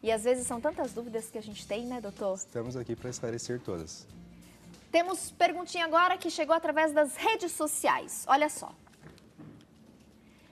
E às vezes são tantas dúvidas que a gente tem, né, doutor? Estamos aqui para esclarecer todas. Temos perguntinha agora que chegou através das redes sociais. Olha só.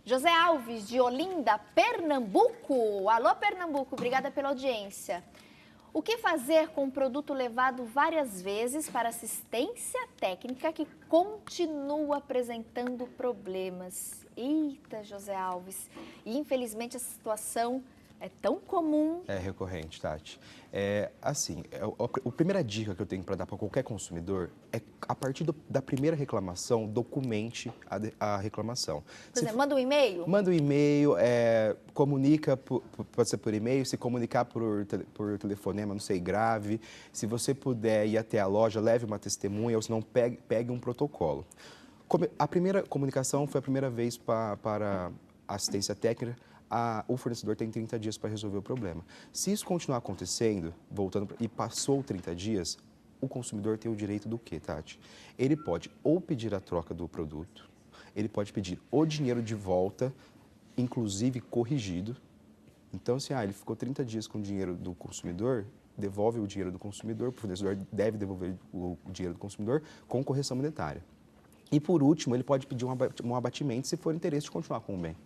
José Alves, de Olinda, Pernambuco. Alô, Pernambuco, obrigada pela audiência. O que fazer com um produto levado várias vezes para assistência técnica que continua apresentando problemas? Eita, José Alves. E infelizmente essa situação é tão comum. É recorrente, Tati. A primeira dica que eu tenho para dar para qualquer consumidor é, a partir da primeira reclamação, documente a reclamação. Por exemplo, manda um e-mail? Manda um e-mail, comunica, pode ser por e-mail, se comunicar por telefonema, não sei, grave. Se você puder ir até a loja, leve uma testemunha, ou se não, pegue um protocolo. A primeira comunicação foi a primeira vez para a assistência técnica. O fornecedor tem 30 dias para resolver o problema. Se isso continuar acontecendo, e passou 30 dias, o consumidor tem o direito do quê, Tati? Ele pode ou pedir a troca do produto, ele pode pedir o dinheiro de volta, inclusive corrigido. Então, se ele ficou 30 dias com o dinheiro do consumidor, devolve o dinheiro do consumidor, o fornecedor deve devolver o dinheiro do consumidor com correção monetária. E, por último, ele pode pedir um abatimento se for interesse de continuar com o bem.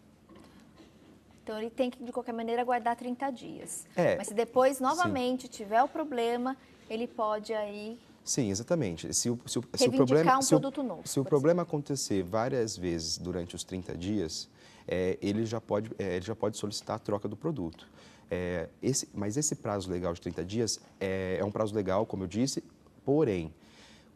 Então, ele tem que, de qualquer maneira, aguardar 30 dias. É, mas se depois, novamente, sim. tiver o problema, ele pode aí... Sim, exatamente. Se o produto novo. Se o problema acontecer várias vezes durante os 30 dias, ele já pode solicitar a troca do produto. Mas esse prazo legal de 30 dias é um prazo legal, como eu disse, porém,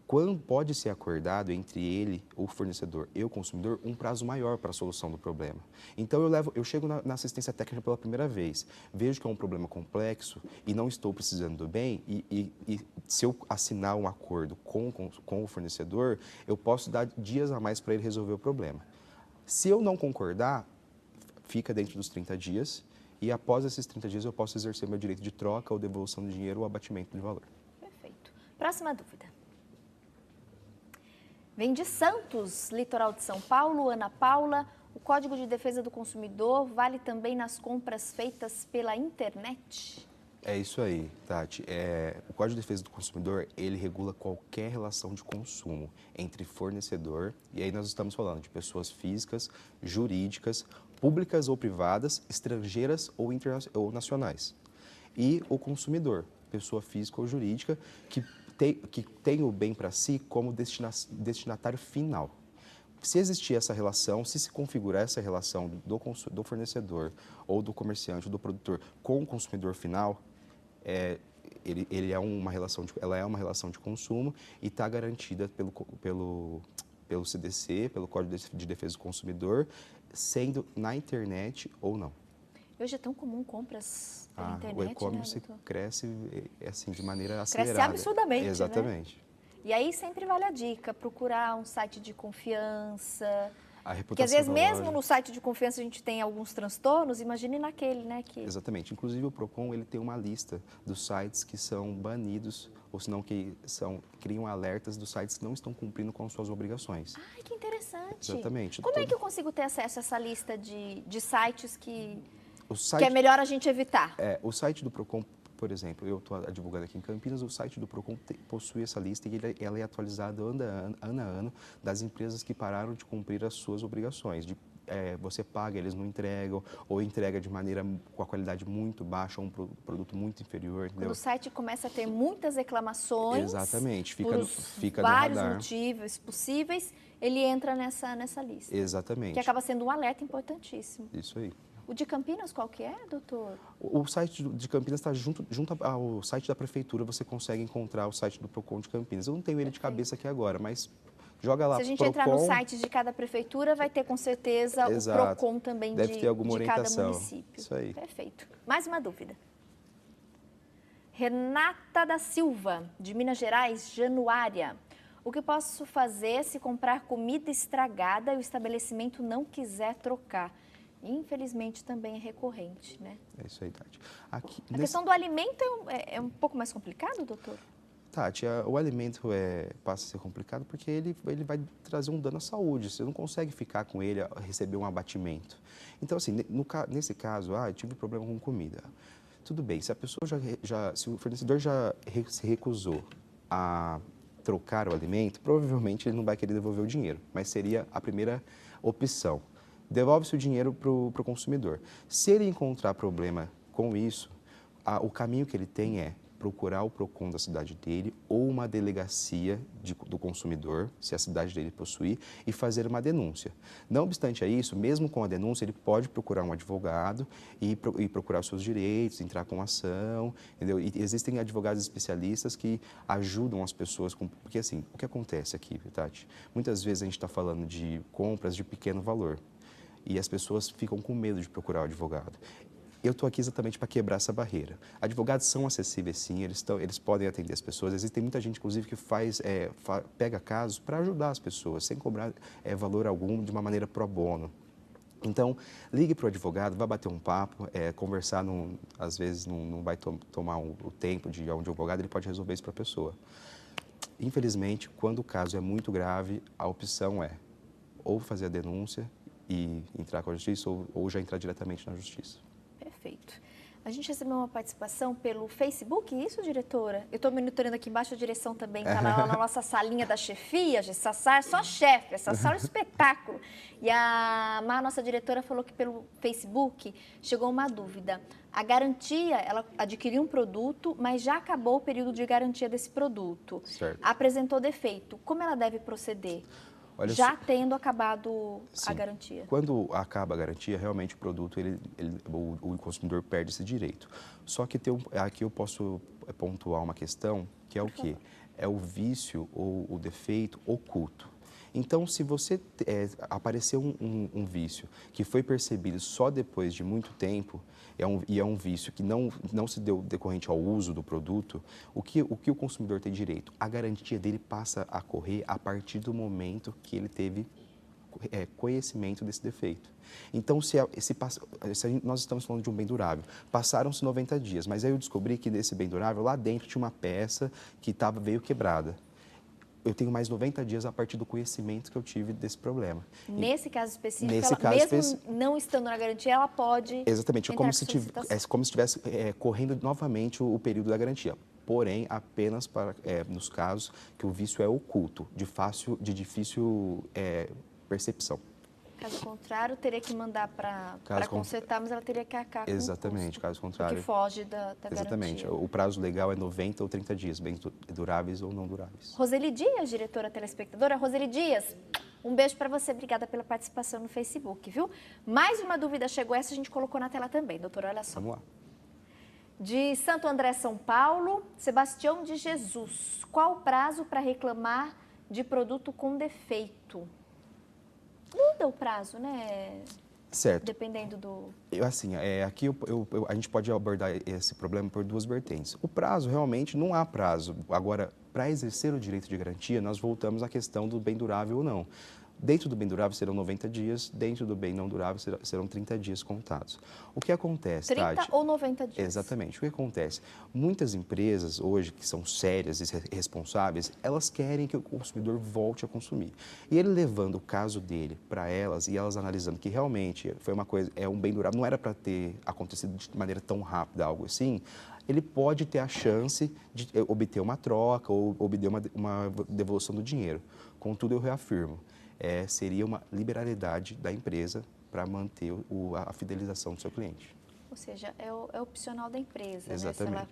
quando pode ser acordado entre ele, o fornecedor e o consumidor, um prazo maior para a solução do problema. Então, eu chego na assistência técnica pela primeira vez, vejo que é um problema complexo e não estou precisando do bem, e se eu assinar um acordo com o fornecedor, eu posso dar dias a mais para ele resolver o problema. Se eu não concordar, fica dentro dos 30 dias e após esses 30 dias eu posso exercer meu direito de troca ou devolução de dinheiro ou abatimento de valor. Perfeito. Próxima dúvida. Vem de Santos, litoral de São Paulo, Ana Paula. O Código de Defesa do Consumidor vale também nas compras feitas pela internet? É isso aí, Tati. O Código de Defesa do Consumidor, ele regula qualquer relação de consumo entre fornecedor, e aí nós estamos falando de pessoas físicas, jurídicas, públicas ou privadas, estrangeiras ou nacionais. E o consumidor, pessoa física ou jurídica, que tem o bem para si como destinatário final. Se existir essa relação, se configurar essa relação do fornecedor ou do comerciante, ou do produtor com o consumidor final, ela é uma relação de consumo e está garantida pelo CDC, pelo Código de Defesa do Consumidor, sendo na internet ou não. Hoje é tão comum compras pela internet, o e-commerce, né, cresce assim, de maneira acelerada. Cresce absurdamente, Exatamente. Né? E aí sempre vale a dica, procurar um site de confiança. Porque às vezes mesmo no site de confiança a gente tem alguns transtornos, imagine naquele, né? Exatamente. Inclusive o Procon, ele tem uma lista dos sites que são banidos, ou senão criam alertas dos sites que não estão cumprindo com suas obrigações. Ai, que interessante. Exatamente. Como é que eu consigo ter acesso a essa lista de sites que é melhor a gente evitar? O site do Procon, por exemplo, eu estou divulgando aqui em Campinas, o site do Procon possui essa lista e ela é atualizada ano a ano das empresas que pararam de cumprir as suas obrigações. Você paga, eles não entregam, ou entrega de maneira com a qualidade muito baixa, ou um produto muito inferior. Quando o site começa a ter muitas reclamações, exatamente, fica vários motivos possíveis, ele entra nessa lista. Exatamente. Que acaba sendo um alerta importantíssimo. Isso aí. O de Campinas qual que é, doutor? O site de Campinas está junto ao site da Prefeitura, você consegue encontrar o site do Procon de Campinas. Eu não tenho ele de cabeça aqui agora, mas joga lá. Se a gente entrar no site de cada prefeitura, vai ter com certeza o Procon também Deve ter alguma orientação. Cada município. Isso aí. Perfeito. Mais uma dúvida. Renata da Silva, de Minas Gerais, Januária. O que posso fazer se comprar comida estragada e o estabelecimento não quiser trocar? Infelizmente, também é recorrente, né? É isso aí, Tati. A questão do alimento é um pouco mais complicado, doutor? Tati, o alimento passa a ser complicado porque ele vai trazer um dano à saúde. Você não consegue ficar com ele, receber um abatimento. Então, assim, nesse caso, eu tive problema com comida. Tudo bem, se a pessoa se o fornecedor se recusou a trocar o alimento, provavelmente ele não vai querer devolver o dinheiro, mas seria a primeira opção. Devolve-se o dinheiro para o consumidor. Se ele encontrar problema com isso, o caminho que ele tem é procurar o PROCON da cidade dele ou uma delegacia do consumidor, se a cidade dele possuir, e fazer uma denúncia. Não obstante a isso, mesmo com a denúncia, ele pode procurar um advogado e procurar os seus direitos, entrar com ação, entendeu? E existem advogados especialistas que ajudam as pessoas, porque assim, o que acontece aqui, Tati? Muitas vezes a gente está falando de compras de pequeno valor e as pessoas ficam com medo de procurar o advogado. Eu estou aqui exatamente para quebrar essa barreira. Advogados são acessíveis, sim, eles podem atender as pessoas. Existe muita gente, inclusive, que pega casos para ajudar as pessoas, sem cobrar valor algum, de uma maneira pro bono. Então, ligue para o advogado, vá bater um papo, conversar, às vezes não vai tomar o tempo de onde o advogado ele pode resolver isso para a pessoa. Infelizmente, quando o caso é muito grave, a opção é ou fazer a denúncia e entrar com a justiça ou já entrar diretamente na justiça. Perfeito. A gente recebeu uma participação pelo Facebook, isso, diretora? Eu estou monitorando aqui embaixo, a direção também está lá na nossa salinha da chefia, Sassá é só chefe, Sassá é um espetáculo. E a nossa diretora falou que pelo Facebook chegou uma dúvida. A garantia, ela adquiriu um produto, mas já acabou o período de garantia desse produto. Certo. Apresentou defeito. Como ela deve proceder? Olha, já tendo acabado sim, a garantia. Quando acaba a garantia, realmente o produto, o consumidor perde esse direito. Só que aqui eu posso pontuar uma questão, que é o quê? É o vício ou o defeito oculto. Então, se você apareceu um vício que foi percebido só depois de muito tempo, e é um vício que não se deu decorrente ao uso do produto, o que o consumidor tem direito? A garantia dele passa a correr a partir do momento que ele teve conhecimento desse defeito. Então, nós estamos falando de um bem durável, passaram-se 90 dias, mas aí eu descobri que nesse bem durável, lá dentro tinha uma peça que veio quebrada. Eu tenho mais 90 dias a partir do conhecimento que eu tive desse problema. Nesse caso específico, mesmo não estando na garantia, ela pode... Exatamente, é como se estivesse correndo novamente o período da garantia. Porém, apenas nos casos que o vício é oculto, de difícil percepção. Caso contrário, teria que mandar para consertar, mas ela teria que arcar com exatamente, o custo, caso contrário. que foge da exatamente. garantia. O prazo legal é 90 ou 30 dias, bens duráveis ou não duráveis. Roseli Dias, diretora telespectadora. Roseli Dias, um beijo para você. Obrigada pela participação no Facebook, viu? Mais uma dúvida chegou, essa a gente colocou na tela também, doutora, olha só. Vamos lá. De Santo André, São Paulo, Sebastião de Jesus. Qual o prazo para reclamar de produto com defeito? Muda o prazo, né? Certo. Dependendo do... Aqui a gente pode abordar esse problema por duas vertentes. O prazo, realmente, não há prazo. Agora, para exercer o direito de garantia, nós voltamos à questão do bem durável ou não. Dentro do bem durável serão 90 dias, dentro do bem não durável serão 30 dias contados. O que acontece, 30 Tati? ou 90 dias. Exatamente. O que acontece? Muitas empresas hoje, que são sérias e responsáveis, elas querem que o consumidor volte a consumir. E ele levando o caso dele para elas e elas analisando que realmente foi uma coisa, um bem durável, não era para ter acontecido de maneira tão rápida, algo assim, ele pode ter a chance de obter uma troca ou obter uma devolução do dinheiro. Contudo, eu reafirmo, seria uma liberalidade da empresa para manter a fidelização do seu cliente. Ou seja, é opcional da empresa, exatamente. Né? Se ela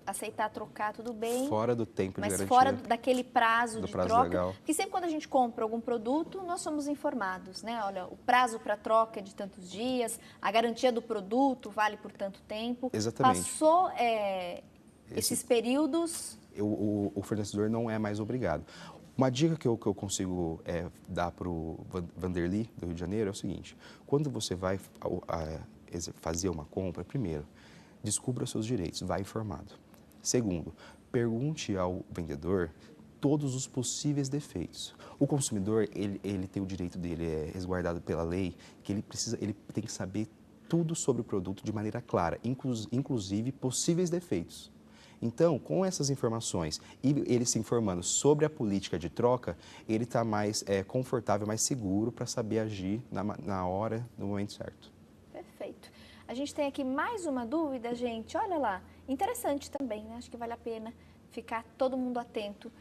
aceitar trocar, tudo bem. Fora do tempo de garantia. Mas fora daquele prazo de troca. Legal. Porque sempre quando a gente compra algum produto, nós somos informados, né? Olha, o prazo para troca é de tantos dias, a garantia do produto vale por tanto tempo. Exatamente. Passou esses períodos... O fornecedor não é mais obrigado. Uma dica que eu consigo dar para o Vanderly, do Rio de Janeiro, é o seguinte. Quando você vai fazer uma compra, primeiro, descubra os seus direitos, vá informado. Segundo, pergunte ao vendedor todos os possíveis defeitos. O consumidor, ele tem o direito dele, resguardado pela lei, que ele tem que saber tudo sobre o produto de maneira clara, inclusive possíveis defeitos. Então, com essas informações e ele se informando sobre a política de troca, ele está mais confortável, mais seguro para saber agir na hora, no momento certo. Perfeito. A gente tem aqui mais uma dúvida, gente. Olha lá, interessante também, né? Acho que vale a pena ficar todo mundo atento.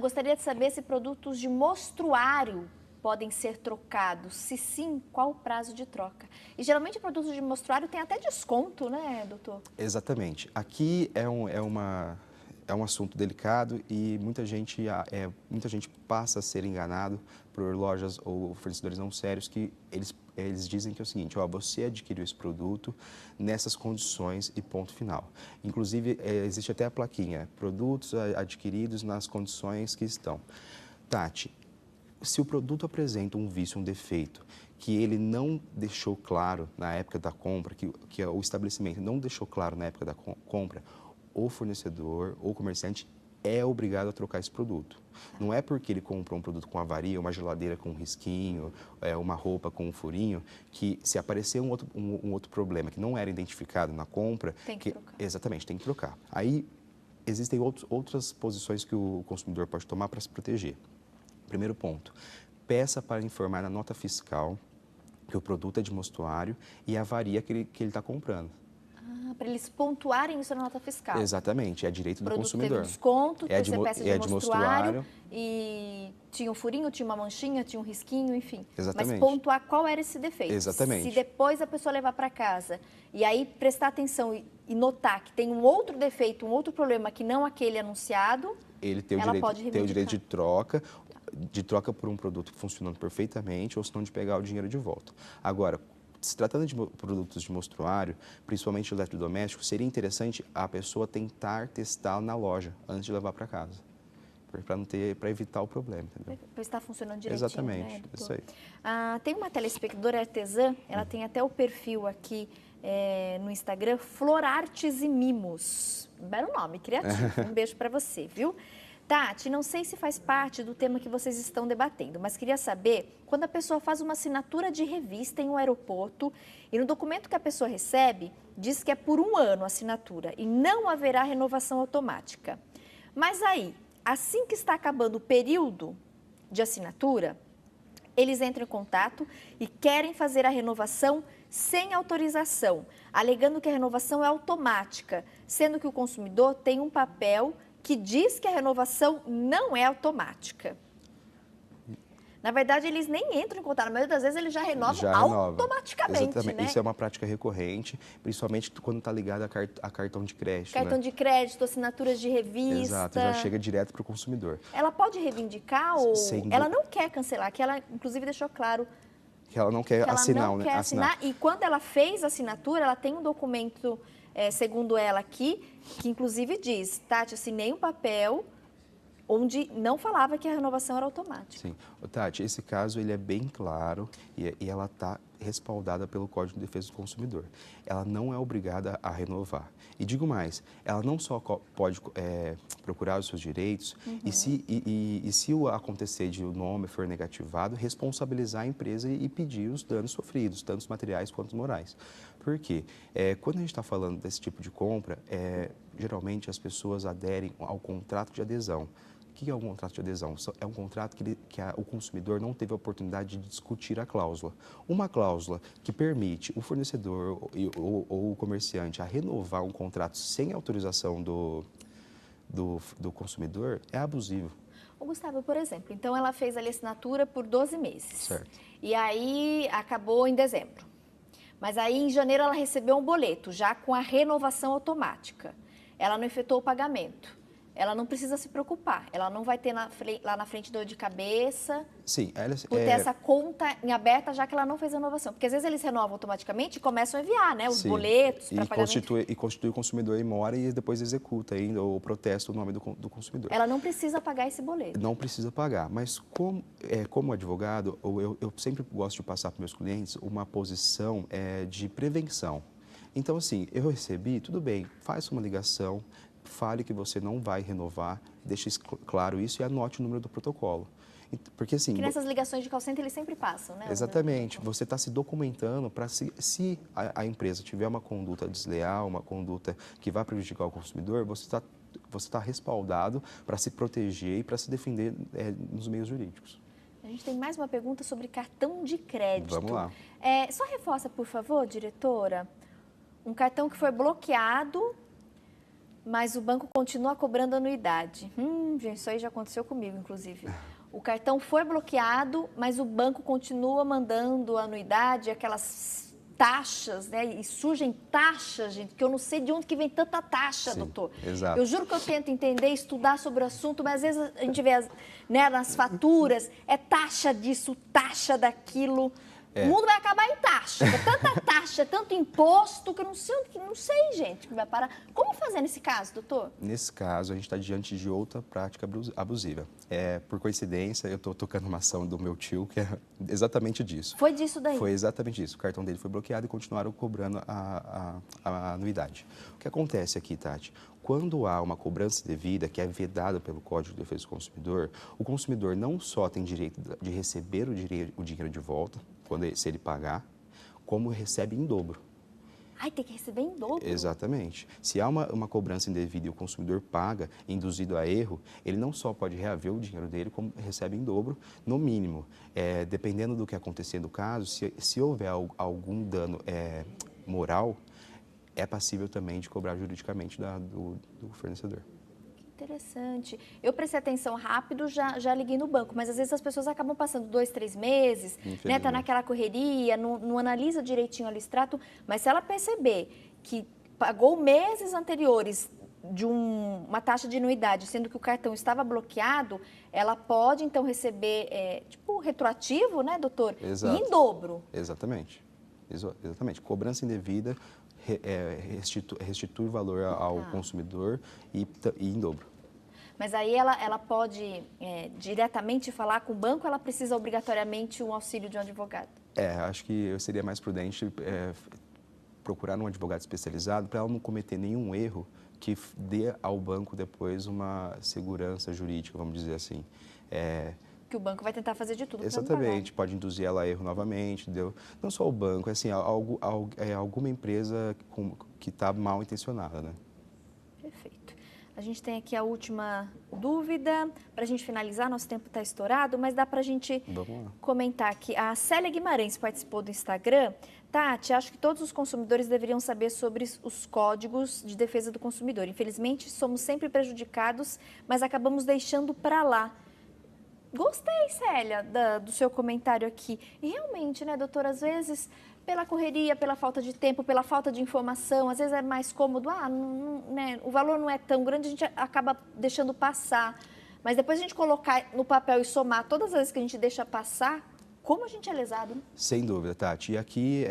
Gostaria de saber se produtos de mostruário podem ser trocados. Se sim, qual o prazo de troca? E geralmente produtos de mostruário tem até desconto, né, doutor? Exatamente. Aqui é um assunto delicado e muita gente passa a ser enganado por lojas ou fornecedores não sérios que eles dizem que é o seguinte, ó, você adquiriu esse produto nessas condições e ponto final. Inclusive, existe até a plaquinha, produtos adquiridos nas condições que estão. Tati, se o produto apresenta um vício, um defeito, que ele não deixou claro na época da compra, que o estabelecimento não deixou claro na época da compra, o fornecedor ou comerciante é obrigado a trocar esse produto. Não é porque ele comprou um produto com avaria, uma geladeira com um risquinho, uma roupa com um furinho, que se aparecer um outro problema que não era identificado na compra... Tem que trocar. Exatamente, tem que trocar. Aí, existem outras posições que o consumidor pode tomar para se proteger. Primeiro ponto, peça para informar na nota fiscal que o produto é de mostruário e a avaria que ele está comprando. Para eles pontuarem isso na nota fiscal. Exatamente, é direito do consumidor. Teve um desconto, É você peça de de mostruário e tinha um furinho, tinha uma manchinha, tinha um risquinho, enfim. Exatamente. Mas pontuar qual era esse defeito. Exatamente. Se depois a pessoa levar para casa e aí prestar atenção e notar que tem um outro defeito, um outro problema que não aquele anunciado, ele tem o direito de troca por um produto funcionando perfeitamente ou se não de pegar o dinheiro de volta. Agora, se tratando de produtos de mostruário, principalmente eletrodoméstico, seria interessante a pessoa tentar testar na loja antes de levar para casa, para evitar o problema, entendeu? Para estar funcionando direitinho. Exatamente, né, isso aí. Tem uma telespectadora artesã, ela tem até o perfil aqui no Instagram, Florartes e Mimos. Belo nome, criativo. Um beijo para você, viu? Tati, não sei se faz parte do tema que vocês estão debatendo, mas queria saber, quando a pessoa faz uma assinatura de revista em um aeroporto e no documento que a pessoa recebe, diz que é por 1 ano a assinatura e não haverá renovação automática. Mas aí, assim que está acabando o período de assinatura, eles entram em contato e querem fazer a renovação sem autorização, alegando que a renovação é automática, sendo que o consumidor tem um papel que diz que a renovação não é automática. Na verdade, eles nem entram em contato. Na maioria das vezes, eles já renovam automaticamente. Exatamente. Né? Isso é uma prática recorrente, principalmente quando está ligado a cartão de crédito. Cartão de crédito, assinaturas de revista. Exato, já chega direto para o consumidor. Ela pode reivindicar ou ela não quer cancelar, que ela, inclusive, deixou claro que ela não quer assinar. Ela não quer assinar. E quando ela fez a assinatura, ela tem um documento, segundo ela aqui, que inclusive diz, Tati, assinei um papel onde não falava que a renovação era automática. Sim. Tati, esse caso ele é bem claro e ela está respaldada pelo Código de Defesa do Consumidor. Ela não é obrigada a renovar. E digo mais, ela não só pode procurar os seus direitos e se acontecer de o nome for negativado, responsabilizar a empresa e pedir os danos sofridos, tanto materiais quanto morais. Por quê? Quando a gente está falando desse tipo de compra, geralmente as pessoas aderem ao contrato de adesão. O que é um contrato de adesão? É um contrato que o consumidor não teve a oportunidade de discutir a cláusula. Uma cláusula que permite o fornecedor ou o comerciante a renovar um contrato sem autorização do consumidor é abusivo. Ô, Gustavo, por exemplo, então ela fez ali a assinatura por 12 meses. Certo. E aí acabou em dezembro. Mas aí em janeiro ela recebeu um boleto, já com a renovação automática. Ela não efetuou o pagamento. Ela não precisa se preocupar, ela não vai ter lá na frente dor de cabeça. Sim, por ter essa conta em aberta, já que ela não fez a renovação. Porque às vezes eles renovam automaticamente e começam a enviar, né, os boletos para pagamento. E constitui o consumidor e mora e depois executa ainda ou protesta o nome do consumidor. Ela não precisa pagar esse boleto. Não precisa pagar, mas como advogado, eu sempre gosto de passar para meus clientes uma posição de prevenção. Então, assim, eu recebi, tudo bem, faça uma ligação, fale que você não vai renovar, deixe claro isso e anote o número do protocolo. Porque assim... Que nessas ligações de call center eles sempre passam, né? Exatamente. Você está se documentando para se a empresa tiver uma conduta desleal, uma conduta que vai prejudicar o consumidor, você está respaldado para se proteger e para se defender nos meios jurídicos. A gente tem mais uma pergunta sobre cartão de crédito. Vamos lá. Só reforça, por favor, diretora, um cartão que foi bloqueado, mas o banco continua cobrando anuidade. Gente, isso aí já aconteceu comigo, inclusive. O cartão foi bloqueado, mas o banco continua mandando anuidade, aquelas taxas, né? E surgem taxas, gente, que eu não sei de onde que vem tanta taxa, Sim, doutor. exato. Eu juro que eu tento entender, estudar sobre o assunto, mas às vezes a gente vê, né, nas faturas, é taxa disso, taxa daquilo. O mundo vai acabar em taxa. É tanta taxa, tanto imposto, que eu não sei, gente, que vai parar. Como fazer nesse caso, doutor? Nesse caso, a gente está diante de outra prática abusiva. Por coincidência, eu estou tocando uma ação do meu tio, que é exatamente disso. Foi disso daí? Foi exatamente isso. O cartão dele foi bloqueado e continuaram cobrando a anuidade. O que acontece aqui, Tati? Quando há uma cobrança indevida, que é vedada pelo Código de Defesa do Consumidor, o consumidor não só tem direito de receber o dinheiro de volta, se ele pagar, como recebe em dobro. Ai, tem que receber em dobro? Exatamente. Se há uma cobrança indevida e o consumidor paga, induzido a erro, ele não só pode reaver o dinheiro dele, como recebe em dobro, no mínimo. Dependendo do que acontecer no caso, se houver algum dano moral, é passível também de cobrar juridicamente do fornecedor. Interessante. Eu prestei atenção rápido, já liguei no banco, mas às vezes as pessoas acabam passando 2, 3 meses, né? Tá naquela correria, não analisa direitinho o extrato, mas se ela perceber que pagou meses anteriores de uma taxa de anuidade, sendo que o cartão estava bloqueado, ela pode então receber, tipo, retroativo, né, doutor? Exato. E em dobro. Exatamente. Exatamente. Cobrança indevida restitui valor ao consumidor e em dobro. Mas aí ela pode diretamente falar com o banco ou ela precisa obrigatoriamente um auxílio de um advogado? Acho que seria mais prudente procurar um advogado especializado para ela não cometer nenhum erro que dê ao banco depois uma segurança jurídica, vamos dizer assim. Que o banco vai tentar fazer de tudo para não Exatamente, pode induzir ela a erro novamente, entendeu? Não só o banco, assim, alguma empresa que está mal intencionada, né? Perfeito. A gente tem aqui a última dúvida, para a gente finalizar, nosso tempo está estourado, mas dá para a gente comentar aqui. A Célia Guimarães participou do Instagram. Tati, acho que todos os consumidores deveriam saber sobre os códigos de defesa do consumidor. Infelizmente, somos sempre prejudicados, mas acabamos deixando para lá. Gostei, Célia, do seu comentário aqui. E realmente, né, doutora, às vezes, pela correria, pela falta de tempo, pela falta de informação, às vezes é mais cômodo, né, o valor não é tão grande, a gente acaba deixando passar. Mas depois a gente colocar no papel e somar todas as vezes que a gente deixa passar, como a gente é lesado, né? Sem dúvida, Tati. E aqui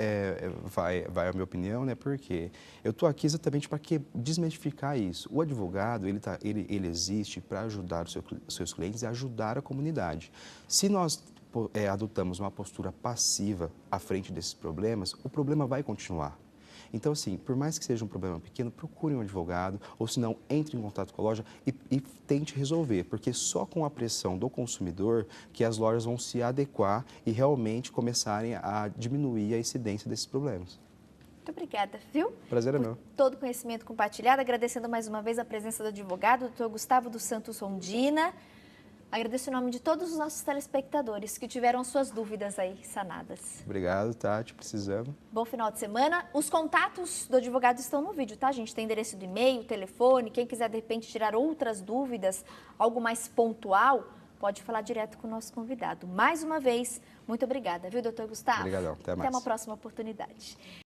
vai a minha opinião, né? Porque eu estou aqui exatamente para desmistificar isso. O advogado, ele existe para ajudar os seus clientes e ajudar a comunidade. Se nós adotamos uma postura passiva à frente desses problemas, o problema vai continuar. Então, assim, por mais que seja um problema pequeno, procure um advogado, ou se não, entre em contato com a loja e tente resolver, porque só com a pressão do consumidor que as lojas vão se adequar e realmente começarem a diminuir a incidência desses problemas. Muito obrigada, viu? Prazer é meu. Por todo o conhecimento compartilhado, agradecendo mais uma vez a presença do advogado, Dr. Gustavo dos Santos Rondina. Agradeço em nome de todos os nossos telespectadores que tiveram suas dúvidas aí sanadas. Obrigado, Tati, precisamos. Bom final de semana. Os contatos do advogado estão no vídeo, tá, gente? Tem endereço de e-mail, telefone. Quem quiser, de repente, tirar outras dúvidas, algo mais pontual, pode falar direto com o nosso convidado. Mais uma vez, muito obrigada, viu, doutor Gustavo? Obrigadão, até mais. Até uma próxima oportunidade.